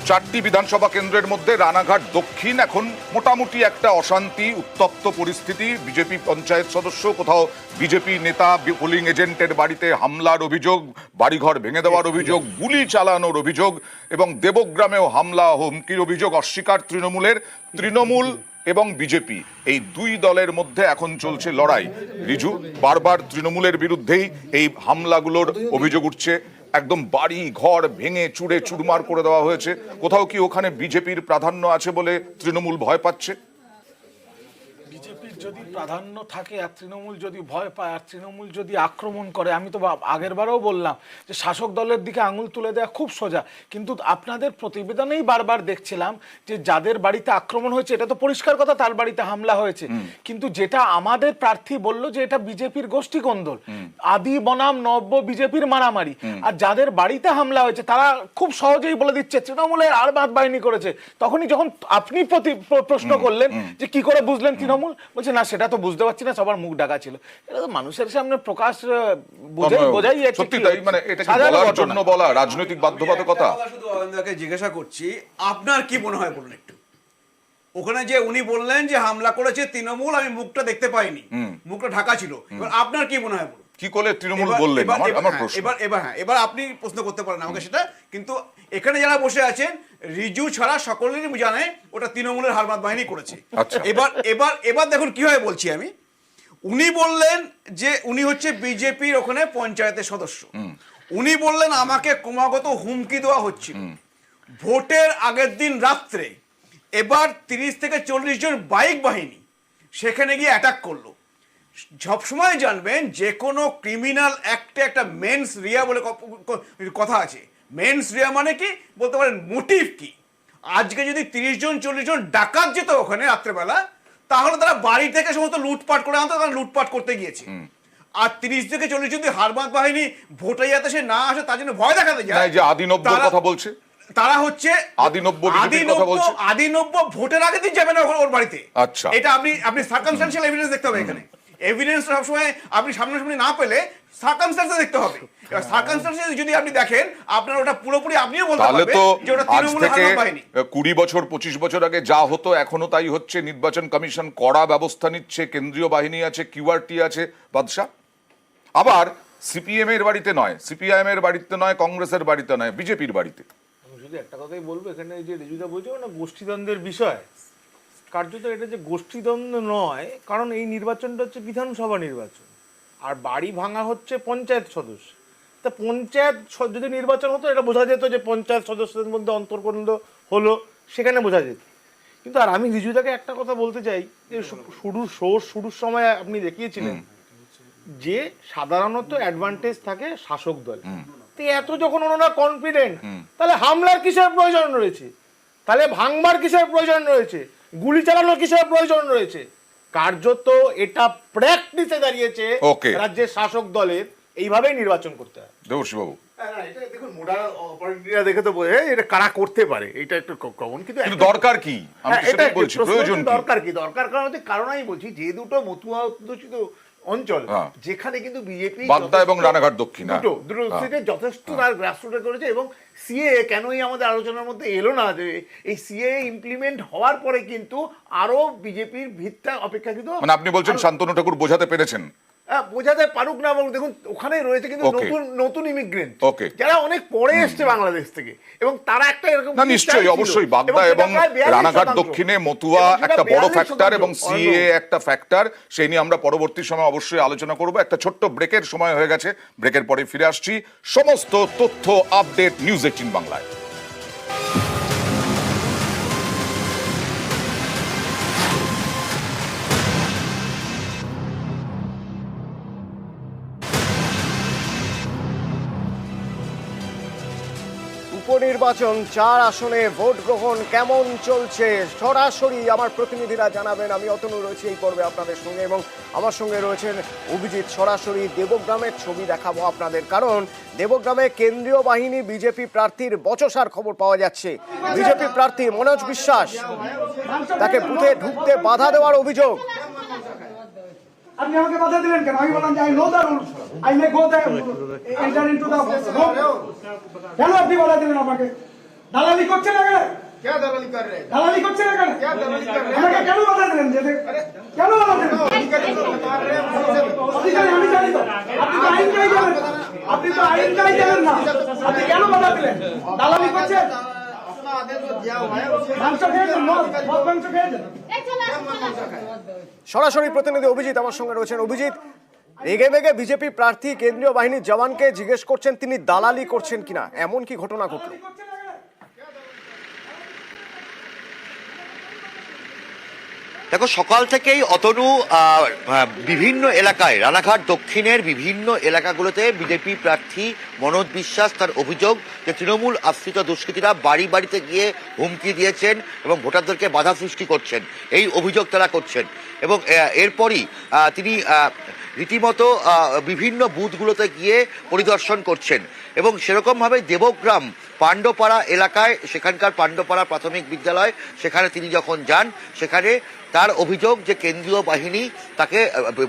চারটি বিধানসভা কেন্দ্রের মধ্যে রানাঘাট দক্ষিণ এখন মোটামুটি একটা অশান্তি উত্তপ্ত পরিস্থিতি। বিজেপি পঞ্চায়েত সদস্য, কোথাও বিজেপি নেতা পোলিং এজেন্টের বাড়িতে হামলার অভিযোগ, বাড়িঘর ভেঙে দেওয়ার অভিযোগ, গুলি চালানোর অভিযোগ এবং দেবগ্রামেও হামলা হুমকির অভিযোগ অস্বীকার তৃণমূলের। তৃণমূল এবং বিজেপি এই দুই দলের মধ্যে এখন চলছে লড়াই। রিজু, বারবার তৃণমূলের বিরুদ্ধেই এই হামলাগুলোর অভিযোগ উঠছে। একদম বাড়ি ঘর ভেঙে চুরে চুরমার করে দেওয়া হয়েছে। কোথাও কি ওখানে বিজেপির প্রাধান্য আছে বলে তৃণমূল ভয় পাচ্ছে? বিজেপির যদি প্রাধান্য থাকে আর তৃণমূল যদি ভয় পায় আর তৃণমূল যদি আক্রমণ করে, আমি তো আগের বারেও বললাম যে শাসক দলের দিকে আঙুল তুলে দেওয়া খুব সোজা, কিন্তু আপনাদের প্রতিবেদনেই বারবার দেখছিলাম যে যাদের বাড়িতে আক্রমণ হয়েছে এটা তো পরিষ্কার কথা, তার বাড়িতে হামলা হয়েছে, কিন্তু যেটা আমাদের প্রার্থী বলল যে এটা বিজেপির গোষ্ঠী কোন্দল, আদি বনাম নব্য বিজেপির মারামারি। আর যাদের বাড়িতে হামলা হয়েছে তারা খুব সহজেই বলে দিচ্ছে তৃণমূলের আরবাদ বাহিনী করেছে। তখনই যখন আপনি প্রশ্ন করলেন যে কি করে বুঝলেন তৃণমূল, বলছে না সেটা তো বুঝতে পারছি না, সবার মুখ ঢাকা ছিল। এটা তো মানুষের সামনে প্রকাশ বোঝাই। সত্যি তাই, মানে এটা কি বলার জন্য বলা, রাজনৈতিক বাধ্যবাধকতা? শুধু অরবিন্দকে জিজ্ঞাসা করছি, আপনার কি মনে হয় বলুন একটু। ওখানে যে উনি বললেন যে হামলা করেছে তৃণমূল, আমি মুখটা দেখতে পাইনি, মুখটা ঢাকা ছিল, এবার আপনার কি মনে হয় বলুন? কি করে তৃণমূল বললেন? আমার প্রশ্ন। এবার আপনি প্রশ্ন করতে পারেন আমাকে সেটা, কিন্তু এখানে যারা বসে আছেন রিজু ছাড়া সকলেরই জানে ওটা তৃণমূলের হারমাত বাহিনী করেছে। এবার দেখুন কিভাবে বলছি আমি। উনি বললেন যে উনি হচ্ছে বিজেপির ওখানে পঞ্চায়েতের সদস্য, উনি বললেন আমাকে ক্রমাগত হুমকি দেওয়া হচ্ছিল ভোটের আগের দিন রাত্রে। এবার 30 থেকে 40 জন বাইক বাহিনী সেখানে গিয়ে অ্যাটাক করলো। সবসময় জানবেন যে কোনো ক্রিমিনাল অ্যাক্টে একটা মেন্স রিয়া বলে কথা আছে। মেন্স রিয়া মানে কি বলতে পারেন মোটিভ কি। আজকে যদি 30 জন 40 জন ডাকাত যেত ওখানে রাত্রেবেলা, তাহলে তারা বাড়ি থেকে সমস্ত লুটপাট করে আনতো, তারা লুটপাট করতে গিয়েছে। আর 30 থেকে 40 যদি হারমাত বাহিনী ভোটে যাতে সে না আসে তার জন্য ভয় দেখাতে যায়, যে আদিনব্যর কথা বলছে, তারা হচ্ছে আদিনব্য ভোটের আগে দিন যাবে না ওর বাড়িতে। আচ্ছা, এটা আপনি সার্কামস্ট্যান্সিয়াল এভিডেন্স দেখতে হবে এখানে। এভিডেন্স সবসময় আপনি সামনাসামনি না পেলে সার্কামস্ট্যান্স দেখতে হবে। এবার সার্কামস্ট্যান্স যদি আপনি দেখেন, আপনার ওটা পুরোপুরি আপনিও বলতে পারবেন যে ওটা তৃণমূলের হারমাত বাহিনী। 20 বছর 25 বছর আগে যা হতো এখনো তাই হচ্ছে। নির্বাচন কমিশন কড়া ব্যবস্থা নিচ্ছে, কেন্দ্রীয় বাহিনী আছে, কিউআরটি আছে। বাদশা, আবার সিপিএম এর বাড়িতে নয়, সিপিআইএম এর বাড়িতে নয়, কংগ্রেসের বাড়িতে নয়, বিজেপির বাড়িতে। শুধু একটা কথাই বলবো, এখানে যে রিজুদা বলছে না গোষ্ঠীদ্বন্দ্বের বিষয়, কার্যত এটা যে গোষ্ঠীদ্বন্দ্ব নয়, কারণ এই নির্বাচনটা হচ্ছে বিধানসভা নির্বাচন আর বাড়ি ভাঙা হচ্ছে পঞ্চায়েত সদস্য। তা পঞ্চায়েত যদি নির্বাচন হতো এটা বোঝা যেত যে পঞ্চায়েত সদস্যদের মধ্যে অন্তর্কন্দ হলো, সেখানে বোঝা যেত। কিন্তু আর আমি রিজুদাকে একটা কথা বলতে চাই যে শুরুর সময় আপনি দেখিয়েছিলেন যে সাধারণত অ্যাডভান্টেজ থাকে শাসক দল। এত যখন ওনারা কনফিডেন্ট, তাহলে হামলার কিসের প্রয়োজন রয়েছে? তাহলে ভাঙবার কিসের প্রয়োজন রয়েছে? গুলি চালানোর কিসের প্রয়োজন রয়েছে? কার্যত এটা প্র্যাকটিসে দাঁড়িয়েছে রাজ্যের শাসক দলের এইভাবেই নির্বাচন করতে হয়। দেবশ্রী বাবু, দেখুন মোডাল অপারেটররা দেখে তো বোঝে এটা কারা করতে পারে, এটা একটু কমন, কিন্তু দরকার কি? আমি সেটা বলছি, প্রয়োজন কি? দরকার কারণ আমি বলছি যে দুটো মতুয়া অধ্যুষিত অঞ্চল যেখানে কিন্তু বিজেপি বাড্ডা এবং রানাঘাট দক্ষিণ দুটো সিটে যথেষ্ট তার গ্রাসরুটে করেছে। এবং সিএ কেনই আমাদের আলোচনার মধ্যে এলো না, যে এই সিএ ইমপ্লিমেন্ট হওয়ার পরে কিন্তু আরো বিজেপির ভিতটা অপেক্ষাকৃত, মানে আপনি বলছেন শান্তনু ঠাকুর বোঝাতে পেরেছেন, বোঝাতে পারুক না পারুক, দেখুন ওখানে রয়েছে কিন্তু নতুন ইমিগ্রেন্ট যারা অনেক পরে এসছে বাংলাদেশ থেকে, এবং তারা একটা এরকম না নিশ্চয়ই অবশ্যই বাগদা এবং রানাঘাট দক্ষিণে মতুয়া একটা বড় ফ্যাক্টর এবং সিএ একটা ফ্যাক্টর। সেই নিয়ে আমরা পরবর্তী সময় অবশ্যই আলোচনা করব। একটা ছোট্ট ব্রেকের সময় হয়ে গেছে, ব্রেকের পরে ফিরে আসছি সমস্ত তথ্য আপডেট নিউজ 18 বাংলায়। উপনির্বাচন 4 আসনে ভোট গ্রহণ কেমন চলছে সরাসরি আমার প্রতিনিধিরা জানাবেন। আমি অতনু রয়েছি এই পর্বে আপনাদের সঙ্গে, এবং আমার সঙ্গে রয়েছেন অভিজিৎ। সরাসরি দেবগ্রামের ছবি দেখাবো আপনাদের, কারণ দেবগ্রামে কেন্দ্রীয় বাহিনী বিজেপি প্রার্থীর বচসার খবর পাওয়া যাচ্ছে। বিজেপি প্রার্থী মনোজ বিশ্বাস, তাকে বুথে ঢুকতে বাধা দেওয়ার অভিযোগ। আপনি আমাকে বাধা দিলেন কেন? আমি বললাম যে I know the rules, I may go the enter into the room. কেন আপনি বাধা দিলেন আমাকে? দালালি করছেন এখানে? क्या दलाली कर रहे हैं দালালি করছেন এখানে? क्या दलाली कर रहे আমাকে কেন বাধা দিলেন যেতে? কেন বাধা দিলেন? हैं तो बता रहे हैं অধিকারী আমি জানি তো। আপনি তো আইনটাই জানেন না। আপনি তো আইনটাই জানেন না। আপনি কেন বাধা দিলেন? দালালি করছেন? अपना आदेश जो दिया हुआ है उसे মাংস খেয়েছেন? মদ মাংস খেয়েছেন? সরাসরি প্রতিনিধি অভিজিৎ আমার সঙ্গে রয়েছেন। অভিজিৎ, রেগে বেগে বিজেপি প্রার্থী কেন্দ্রীয় বাহিনীর জওয়ানকে জিজ্ঞেস করছেন তিনি দালালি করছেন কিনা, এমন কি ঘটনা ঘটল? দেখো, সকাল থেকেই অতনু বিভিন্ন এলাকায়, রানাঘাট দক্ষিণের বিভিন্ন এলাকাগুলোতে বিজেপি প্রার্থী মনোজ বিশ্বাস তার অভিযোগ যে তৃণমূল আশ্রিত দুষ্কৃতীরা বাড়ি বাড়িতে গিয়ে হুমকি দিয়েছেন এবং ভোটারদেরকে বাধা সৃষ্টি করছেন, এই অভিযোগ তারা করছেন। এবং এরপরই তিনি রীতিমতো বিভিন্ন বুথগুলোতে গিয়ে পরিদর্শন করছেন এবং সেরকমভাবে দেবগ্রাম পাণ্ডপাড়া এলাকায়, সেখানকার পাণ্ডপাড়া প্রাথমিক বিদ্যালয়, সেখানে তিনি যখন যান সেখানে তার অভিযোগ যে কেন্দ্রীয় বাহিনী তাকে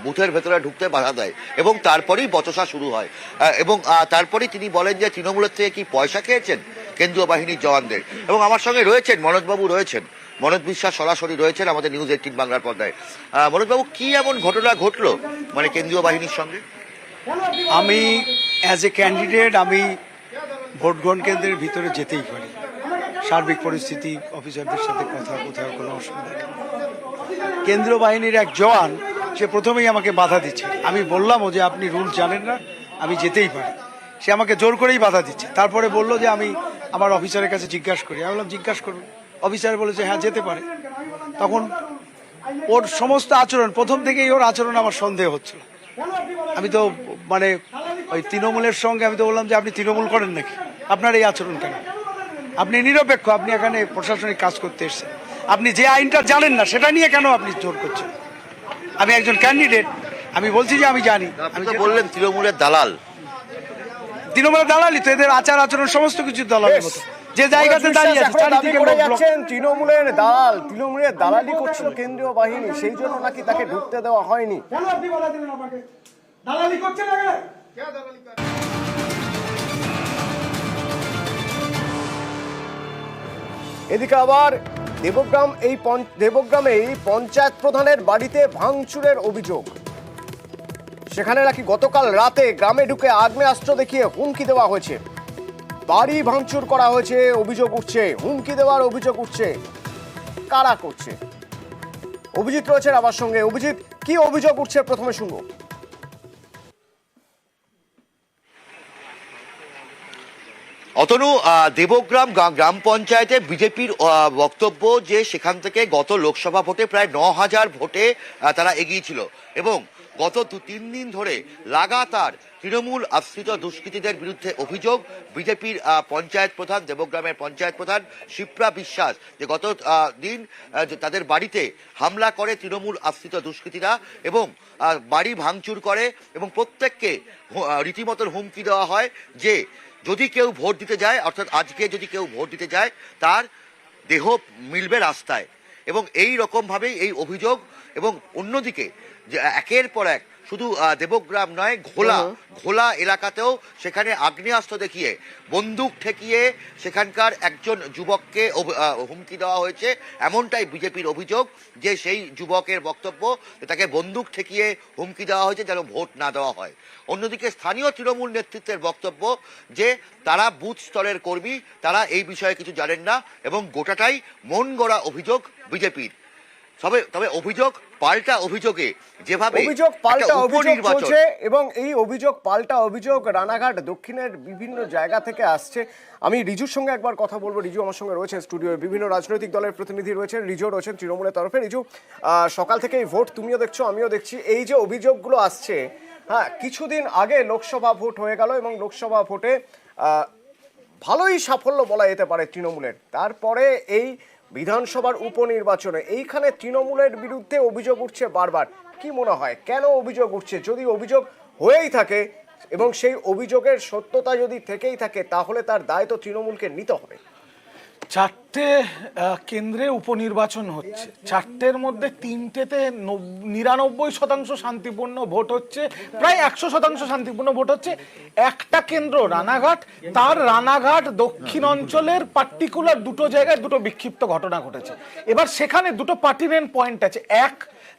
বুথের ভেতরে ঢুকতে বাধা দেয় এবং তারপরেই বচসা শুরু হয়। এবং তারপরেই তিনি বলেন যে তৃণমূলের থেকে কি পয়সা খেয়েছেন কেন্দ্রীয় বাহিনীর জওয়ানদের। এবং আমার সঙ্গে রয়েছেন মনোজবাবু, রয়েছেন মনোজ বিশ্বাস সরাসরি রয়েছেন আমাদের নিউজ 18 বাংলার পর্দায়। মনোজবাবু, কি এমন ঘটনা ঘটলো মানে কেন্দ্রীয় বাহিনীর সঙ্গে? আমি অ্যাজ এ ক্যান্ডিডেট আমি ভোট গ্রহণ কেন্দ্রের ভিতরে যেতেই পারি, সার্বিক পরিস্থিতি অফিসারদের সাথে কথা, কোথাও কোনো অসুবিধা নেই। কেন্দ্রীয় বাহিনীর এক জওয়ান সে প্রথমেই আমাকে বাধা দিচ্ছে। আমি বললামও যে আপনি রুল জানেন না, আমি যেতেই পারি। সে আমাকে জোর করেই বাধা দিচ্ছে। তারপরে বললো যে আমি আমার অফিসারের কাছে জিজ্ঞাসা করি। আমি বললাম জিজ্ঞাসা করুন। অফিসার বলেছে হ্যাঁ যেতে পারে। তখন ওর সমস্ত আচরণ, প্রথম থেকেই ওর আচরণ আমার সন্দেহ হচ্ছিল। আমি তো মানে ওই তৃণমূলের সঙ্গে আমি তো বললাম যে আপনি তৃণমূল করেন নাকি, আপনার এই আচরণ কেন? আপনি নিরপেক্ষ, আপনি এখানে প্রশাসনিক কাজ করতে এসেছেন, আপনি যে আইনটা জানেন না সেটা নিয়ে কেন আপনি জোর করছেন? আমি একজন ক্যান্ডিডেট, আমি বলছি যে আমি জানি। আপনি তো বললেন তৃণমূলের দালাল। তৃণমূলের দালালি তো, এদের আচার আচরণ সমস্ত কিছু দালালের মতো। যে জায়গাতে দাঁড়িয়ে আছে চারিদিকে লোক ব্লক। তৃণমূলের দালাল, তৃণমূলের দালালি করছিল কেন্দ্রীয় বাহিনী, সেই জন্য নাকি তাকে ঢুকতে দেওয়া হয়নি। কেন আপনি বাধা দিলেন আমাকে? দালালি করছেন এখানে? क्या दलाली कर এদিকে আবার দেবগ্রামেই পঞ্চায়েত প্রধানের বাড়িতে ভাঙচুরের অভিযোগ। সেখানে নাকি গতকাল রাতে গ্রামে ঢুকে আগ্নেয়াস্ত্র দেখিয়ে হুমকি দেওয়া হয়েছে, বাড়ি ভাঙচুর করা হয়েছে, অভিযোগ উঠছে, হুমকি দেওয়ার অভিযোগ উঠছে। কারা করছে? অভিজিৎ রয়েছে আমার সঙ্গে। অভিজিৎ, কি অভিযোগ উঠছে প্রথমে শুনবো। অতনু, দেবগ্রাম গ্রাম পঞ্চায়েতে বিজেপির বক্তব্য যে সেখান থেকে গত লোকসভা ভোটে প্রায় 9,000 ভোটে তারা এগিয়েছিল এবং গত 2-3 দিন ধরে লাগাতার তৃণমূল আশ্রিত দুষ্কৃতীদের বিরুদ্ধে অভিযোগ বিজেপির পঞ্চায়েত প্রধান, দেবগ্রামের পঞ্চায়েত প্রধান শিপ্রা বিশ্বাস, যে গত দিন তাদের বাড়িতে হামলা করে তৃণমূল আশ্রিত দুষ্কৃতীরা এবং বাড়ি ভাঙচুর করে এবং প্রত্যেককে রীতিমতো হুমকি দেওয়া হয় যে যদি কেউ ভোট দিতে যায়, অর্থাৎ আজকে যদি কেউ ভোট দিতে যায় তার দেহ মিলবে রাস্তায়। এবং এই রকমভাবেই এই অভিযোগ। এবং অন্যদিকে যে একের পর এক শুধু দেবগ্রাম নয়, ঘোলা এলাকাতেও সেখানে আগ্নেয়াস্ত্র দেখিয়ে, বন্দুক ঠেকিয়ে সেখানকার একজন যুবককে হুমকি দেওয়া হয়েছে, এমনটাই বিজেপির অভিযোগ। যে সেই যুবকের বক্তব্য তাকে বন্দুক ঠেকিয়ে হুমকি দেওয়া হয়েছে যেন ভোট না দেওয়া হয়। অন্যদিকে স্থানীয় তৃণমূল নেতৃত্বের বক্তব্য যে তারা বুথ স্তরের কর্মী, তারা এই বিষয়ে কিছু জানেন না এবং গোটাটাই মন গড়া অভিযোগ বিজেপির। তবে অভিযোগ পাল্টা অভিযোগে যেভাবে অভিযোগ পাল্টা অভিযোগ চলছে এবং এই অভিযোগ পাল্টা অভিযোগ রানাঘাট দক্ষিণের বিভিন্ন জায়গা থেকে আসছে। আমি রিজুর সঙ্গে একবার কথা বলবো। রিজু আমার সঙ্গে রয়েছেন স্টুডিওয়ে, বিভিন্ন রাজনৈতিক দলের প্রতিনিধি রয়েছেন, রিজু রয়েছেন তৃণমূলের তরফে। রিজু, সকাল থেকে এই ভোট তুমিও দেখছো আমিও দেখছি, এই যে অভিযোগগুলো আসছে, হ্যাঁ কিছুদিন আগে লোকসভা ভোট হয়ে গেল এবং লোকসভা ভোটে ভালোই সাফল্য বলা যেতে পারে তৃণমূলের। তারপরে এই বিধানসভার উপনির্বাচনে এইখানে তৃণমূলের বিরুদ্ধে অভিযোগ উঠছে বারবার। কি মনে হয় কেন অভিযোগ উঠছে? যদি অভিযোগ হয়েই থাকে এবং সেই অভিযোগের সত্যতা যদি থেকেই থাকে তাহলে তার দায় তো তৃণমূলকে নিতে হবে। চারটে কেন্দ্রে উপনির্বাচন হচ্ছে, চারটের মধ্যে তিনটেতে 99% শান্তিপূর্ণ ভোট হচ্ছে, প্রায় 100% শান্তিপূর্ণ ভোট হচ্ছে। একটা কেন্দ্র রানাঘাট, তার রানাঘাট দক্ষিণ অঞ্চলের পার্টিকুলার দুটো জায়গায় দুটো বিক্ষিপ্ত ঘটনা ঘটেছে। এবার সেখানে দুটো পার্টিনেন্ট পয়েন্ট আছে। এক,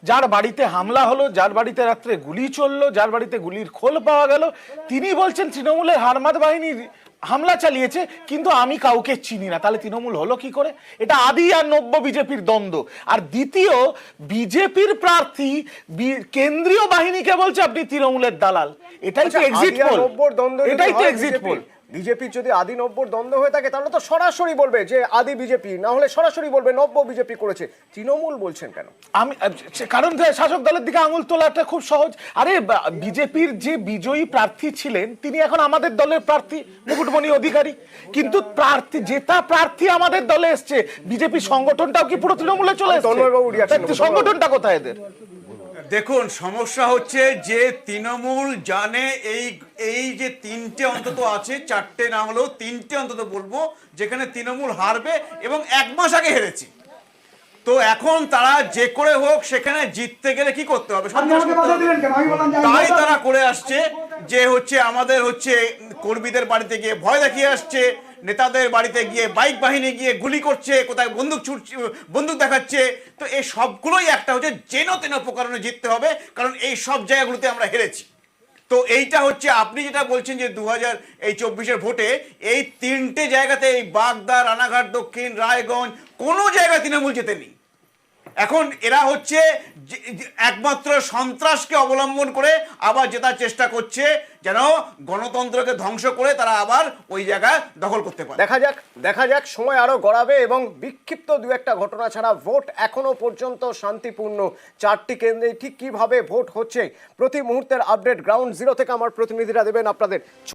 যার বাড়িতে হামলা হলো, যার বাড়িতে রাত্রে গুলি চললো, যার বাড়িতে গুলির খোল পাওয়া গেল, তিনি বলছেন তৃণমূলের হারমাদ বাহিনী হামলা চালিয়েছে, কিন্তু আমি কাউকে চিনি না। তাহলে তৃণমূল হলো কি করে? এটা আদি আর নব্য বিজেপির দ্বন্দ্ব। আর দ্বিতীয়, বিজেপির প্রার্থী কেন্দ্রীয় বাহিনীকে বলছে আপনি তৃণমূলের দালাল। এটাই তো এক্সিট পোল, এটাই তো এক্সিট পোল। বিজেপির যদি আদি নব্বর দ্বন্দ্ব হয়ে থাকে তাহলে তো সরাসরি বলবে যে আদি বিজেপি, না হলে সরাসরি বলবে নব্য বিজেপি করেছে। তৃণমূল বলছেন কেন? আমি কারণ শাসক দলের দিকে আঙুল তোলাটা খুব সহজ। আরে বিজেপির যে বিজয়ী প্রার্থী ছিলেন তিনি এখন আমাদের দলের প্রার্থী মুকুটমণি অধিকারী, কিন্তু প্রার্থী জেতা প্রার্থী আমাদের দলে এসছে, বিজেপি সংগঠনটাও কি পুরো তৃণমূলে চলে এসছে? সংগঠনটা কোথায় এদের? দেখুন, সমস্যা হচ্ছে যে তৃণমূল জানে এই যে তিনটে অন্তত আছে, চারটে না হলেও তিনটে অন্তত বলবো, যেখানে তৃণমূল হারবে এবং 1 মাস আগে হেরেছে। তো এখন তারা যে করে হোক সেখানে জিততে গেলে কি করতে হবে, তাই তারা করে আসছে যে হচ্ছে আমাদের হচ্ছে কর্মীদের বাড়িতে গিয়ে ভয় দেখিয়ে আসছে, নেতাদের বাড়িতে গিয়ে বাইক বাহিনী গিয়ে গুলি করছে, কোথায় বন্দুক দেখাচ্ছে। তো এই সবগুলোই একটা হচ্ছে যেন তেন প্রকারণে জিততে হবে, কারণ এই সব জায়গাগুলোতে আমরা হেরেছি। তো এইটা হচ্ছে আপনি যেটা বলছেন যে 2024 ভোটে এই তিনটে জায়গাতে, এই বাগদা, রানাঘাট দক্ষিণ, রায়গঞ্জ, কোনো জায়গায় তৃণমূল জেতেনি। এখন এরা হচ্ছে একমাত্র সন্ত্রাসকে অবলম্বন করে আবার জেতার চেষ্টা করছে, যেন গণতন্ত্রকে ধ্বংস করে তারা আবার ওই জায়গা দখল করতে পারে। দেখা যাক সময় আরো গড়াবে এবং বিক্ষিপ্ত দু একটা ঘটনা ছাড়া ভোট এখনো পর্যন্ত শান্তিপূর্ণ। চারটি কেন্দ্রে ঠিক কিভাবে ভোট হচ্ছে প্রতি মুহূর্তের আপডেট গ্রাউন্ড জিরো থেকে আমার প্রতিনিধিরা দেবেন আপনাদের।